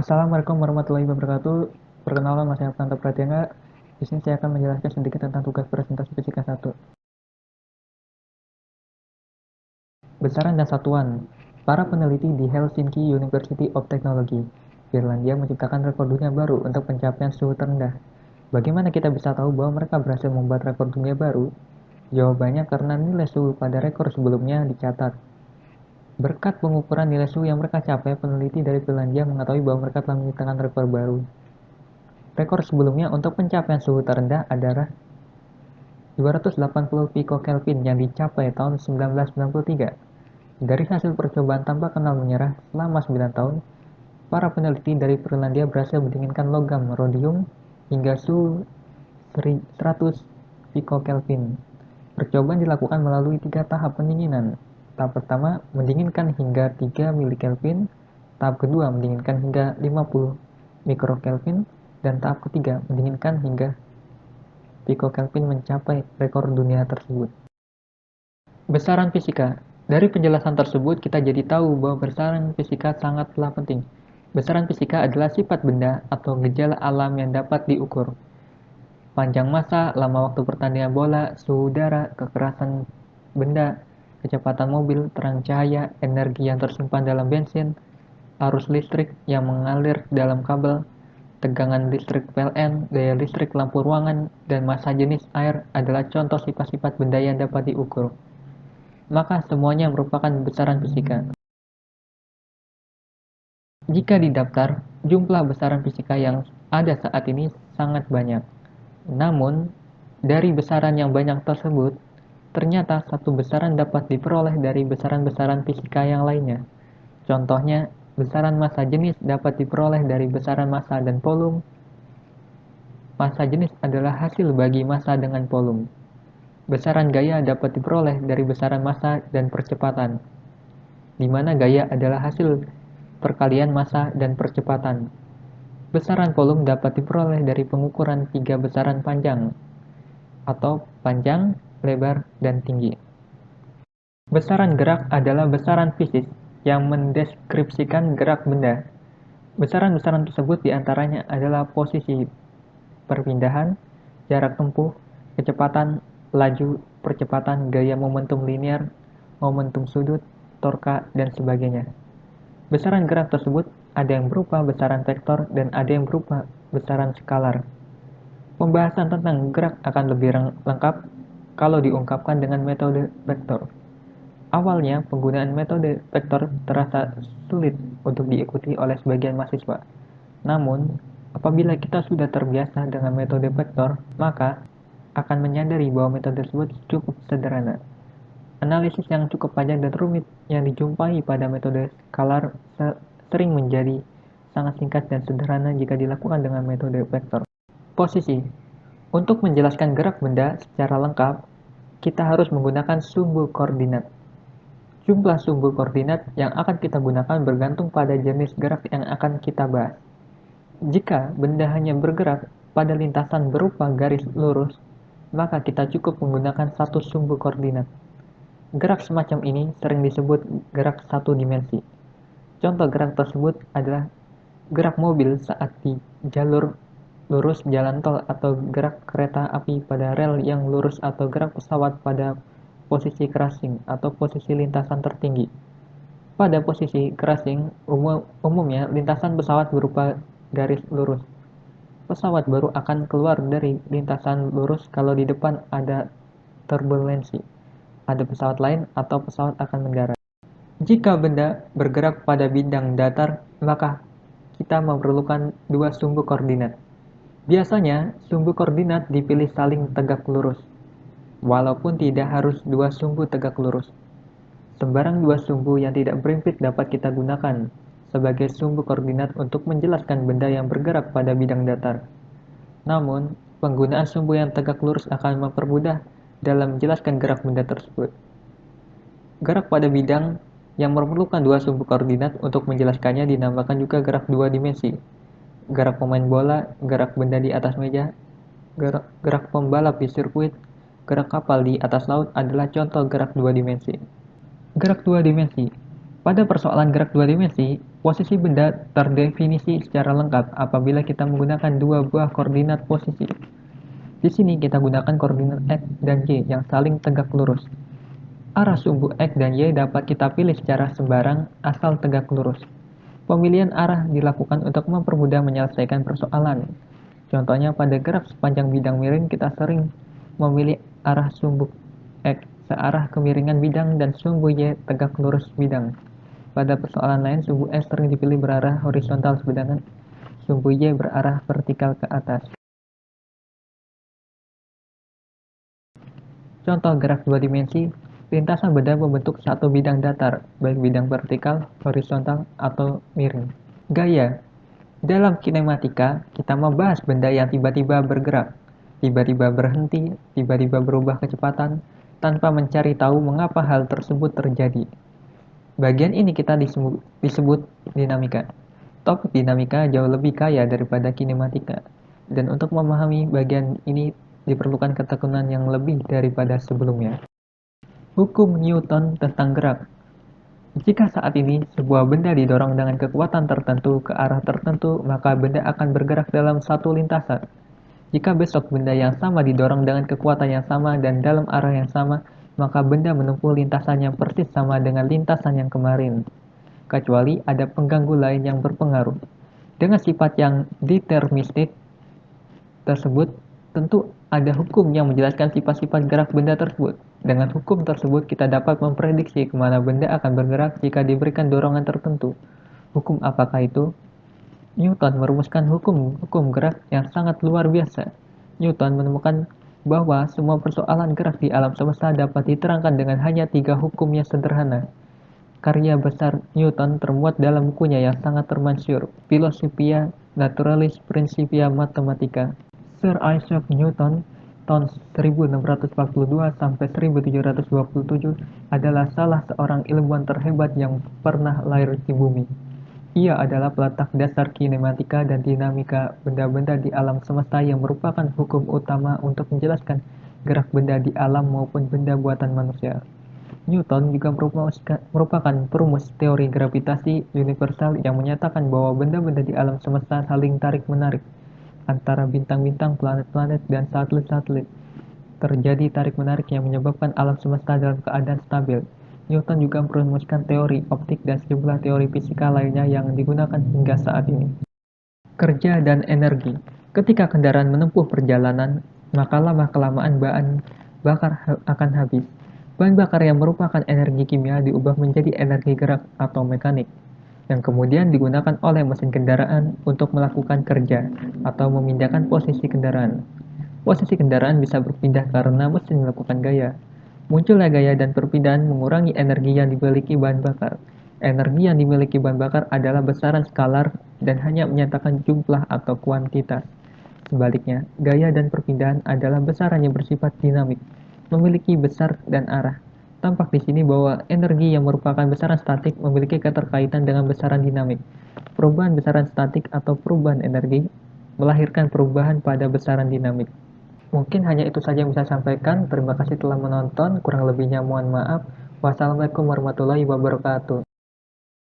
Assalamualaikum warahmatullahi wabarakatuh. Perkenalkan, Mas Alfanta Pratiyana. Di sini saya akan menjelaskan sedikit tentang tugas presentasi fisika 1. Besaran dan satuan. Para peneliti di Helsinki University of Technology, Finlandia menciptakan rekor dunia baru untuk pencapaian suhu terendah. Bagaimana kita bisa tahu bahwa mereka berhasil membuat rekor dunia baru? Jawabannya karena nilai suhu pada rekor sebelumnya dicatat. Berkat pengukuran nilai suhu yang mereka capai, peneliti dari Finlandia mengetahui bahwa mereka telah menciptakan rekor baru. Rekor sebelumnya untuk pencapaian suhu terendah adalah 280 picokelvin yang dicapai tahun 1993. Dari hasil percobaan tanpa kenal menyerah selama 9 tahun, para peneliti dari Finlandia berhasil mendinginkan logam rhodium hingga suhu 100 picokelvin. Percobaan dilakukan melalui 3 tahap pendinginan. Tahap pertama, mendinginkan hingga 3 milikelvin. Tahap kedua, mendinginkan hingga 50 mikrokelvin. Dan tahap ketiga, mendinginkan hingga picokelvin mencapai rekor dunia tersebut. Besaran fisika. Dari penjelasan tersebut, kita jadi tahu bahwa besaran fisika sangatlah penting. Besaran fisika adalah sifat benda atau gejala alam yang dapat diukur. Panjang massa, lama waktu pertandingan bola, suhu udara, kekerasan benda, kecepatan mobil, terang cahaya, energi yang tersimpan dalam bensin, arus listrik yang mengalir dalam kabel, tegangan listrik PLN, daya listrik lampu ruangan, dan massa jenis air adalah contoh sifat-sifat benda yang dapat diukur. Maka semuanya merupakan besaran fisika. Jika didaftar, jumlah besaran fisika yang ada saat ini sangat banyak. Namun, dari besaran yang banyak tersebut, ternyata satu besaran dapat diperoleh dari besaran-besaran fisika yang lainnya. Contohnya, besaran massa jenis dapat diperoleh dari besaran massa dan volume. Massa jenis adalah hasil bagi massa dengan volume. Besaran gaya dapat diperoleh dari besaran massa dan percepatan, di mana gaya adalah hasil perkalian massa dan percepatan. Besaran volume dapat diperoleh dari pengukuran 3 besaran panjang, atau panjang, lebar, dan tinggi. Besaran gerak adalah besaran fisik yang mendeskripsikan gerak benda. Besaran-besaran tersebut diantaranya adalah posisi perpindahan, jarak tempuh, kecepatan, laju, percepatan, gaya momentum linear, momentum sudut, torka, dan sebagainya. Besaran gerak tersebut ada yang berupa besaran vektor dan ada yang berupa besaran skalar. Pembahasan tentang gerak akan lebih lengkap kalau diungkapkan dengan metode vektor. Awalnya, penggunaan metode vektor terasa sulit untuk diikuti oleh sebagian mahasiswa. Namun, apabila kita sudah terbiasa dengan metode vektor, maka akan menyadari bahwa metode tersebut cukup sederhana. Analisis yang cukup panjang dan rumit yang dijumpai pada metode skalar sering menjadi sangat singkat dan sederhana jika dilakukan dengan metode vektor. Posisi. Untuk menjelaskan gerak benda secara lengkap, kita harus menggunakan sumbu koordinat. Jumlah sumbu koordinat yang akan kita gunakan bergantung pada jenis gerak yang akan kita bahas. Jika benda hanya bergerak pada lintasan berupa garis lurus, maka kita cukup menggunakan satu sumbu koordinat. Gerak semacam ini sering disebut gerak satu dimensi. Contoh gerak tersebut adalah gerak mobil saat di jalur lurus jalan tol, atau gerak kereta api pada rel yang lurus, atau gerak pesawat pada posisi crossing atau posisi lintasan tertinggi. Pada posisi crossing, umumnya lintasan pesawat berupa garis lurus. Pesawat baru akan keluar dari lintasan lurus kalau di depan ada turbulensi, ada pesawat lain, atau pesawat akan mendarat. Jika benda bergerak pada bidang datar, maka kita memerlukan dua sumbu koordinat. Biasanya, sumbu koordinat dipilih saling tegak lurus, walaupun tidak harus dua sumbu tegak lurus. Sembarang dua sumbu yang tidak berimpit dapat kita gunakan sebagai sumbu koordinat untuk menjelaskan benda yang bergerak pada bidang datar. Namun, penggunaan sumbu yang tegak lurus akan mempermudah dalam menjelaskan gerak benda tersebut. Gerak pada bidang yang memerlukan dua sumbu koordinat untuk menjelaskannya dinamakan juga gerak dua dimensi. Gerak pemain bola, gerak benda di atas meja, gerak pembalap di sirkuit, gerak kapal di atas laut adalah contoh gerak dua dimensi. Gerak dua dimensi. Pada persoalan gerak dua dimensi, posisi benda terdefinisi secara lengkap apabila kita menggunakan dua buah koordinat posisi. Di sini kita gunakan koordinat X dan Y yang saling tegak lurus. Arah sumbu X dan Y dapat kita pilih secara sembarang asal tegak lurus. Pemilihan arah dilakukan untuk mempermudah menyelesaikan persoalan. Contohnya pada graf sepanjang bidang miring kita sering memilih arah sumbu X searah kemiringan bidang dan sumbu Y tegak lurus bidang. Pada persoalan lain, sumbu X sering dipilih berarah horizontal sedangkan sumbu Y berarah vertikal ke atas. Contoh graf dua dimensi, lintasan benda membentuk satu bidang datar, baik bidang vertikal, horizontal, atau miring. Gaya. Dalam kinematika, kita membahas benda yang tiba-tiba bergerak, tiba-tiba berhenti, tiba-tiba berubah kecepatan, tanpa mencari tahu mengapa hal tersebut terjadi. Bagian ini kita disebut dinamika. Topik dinamika jauh lebih kaya daripada kinematika, dan untuk memahami bagian ini diperlukan ketekunan yang lebih daripada sebelumnya. Hukum Newton tentang gerak. Jika saat ini sebuah benda didorong dengan kekuatan tertentu ke arah tertentu, maka benda akan bergerak dalam satu lintasan. Jika besok benda yang sama didorong dengan kekuatan yang sama dan dalam arah yang sama, maka benda menempuh lintasan yang persis sama dengan lintasan yang kemarin, kecuali ada pengganggu lain yang berpengaruh. Dengan sifat yang deterministik tersebut, tentu ada hukum yang menjelaskan sifat-sifat gerak benda tersebut. Dengan hukum tersebut, kita dapat memprediksi kemana benda akan bergerak jika diberikan dorongan tertentu. Hukum apakah itu? Newton merumuskan hukum gerak yang sangat luar biasa. Newton menemukan bahwa semua persoalan gerak di alam semesta dapat diterangkan dengan hanya 3 hukum yang sederhana. Karya besar Newton termuat dalam bukunya yang sangat termasyhur, Philosophia Naturalis Principia Mathematica. Sir Isaac Newton tahun 1642 sampai 1727 adalah salah seorang ilmuwan terhebat yang pernah lahir di bumi. Ia adalah peletak dasar kinematika dan dinamika benda-benda di alam semesta yang merupakan hukum utama untuk menjelaskan gerak benda di alam maupun benda buatan manusia. Newton juga merupakan perumus teori gravitasi universal yang menyatakan bahwa benda-benda di alam semesta saling tarik-menarik antara bintang-bintang, planet-planet, dan satelit-satelit. Terjadi tarik-menarik yang menyebabkan alam semesta dalam keadaan stabil. Newton juga merumuskan teori optik dan sejumlah teori fisika lainnya yang digunakan hingga saat ini. Kerja dan energi. Ketika kendaraan menempuh perjalanan, maka lama-kelamaan bahan bakar akan habis. Bahan bakar yang merupakan energi kimia diubah menjadi energi gerak atau mekanik, yang kemudian digunakan oleh mesin kendaraan untuk melakukan kerja atau memindahkan posisi kendaraan. Posisi kendaraan bisa berpindah karena mesin melakukan gaya. Munculnya gaya dan perpindahan mengurangi energi yang dimiliki bahan bakar. Energi yang dimiliki bahan bakar adalah besaran skalar dan hanya menyatakan jumlah atau kuantitas. Sebaliknya, gaya dan perpindahan adalah besaran yang bersifat dinamik, memiliki besar dan arah. Tampak di sini bahwa energi yang merupakan besaran statik memiliki keterkaitan dengan besaran dinamik. Perubahan besaran statik atau perubahan energi melahirkan perubahan pada besaran dinamik. Mungkin hanya itu saja yang bisa saya sampaikan. Terima kasih telah menonton. Kurang lebihnya mohon maaf. Wassalamualaikum warahmatullahi wabarakatuh.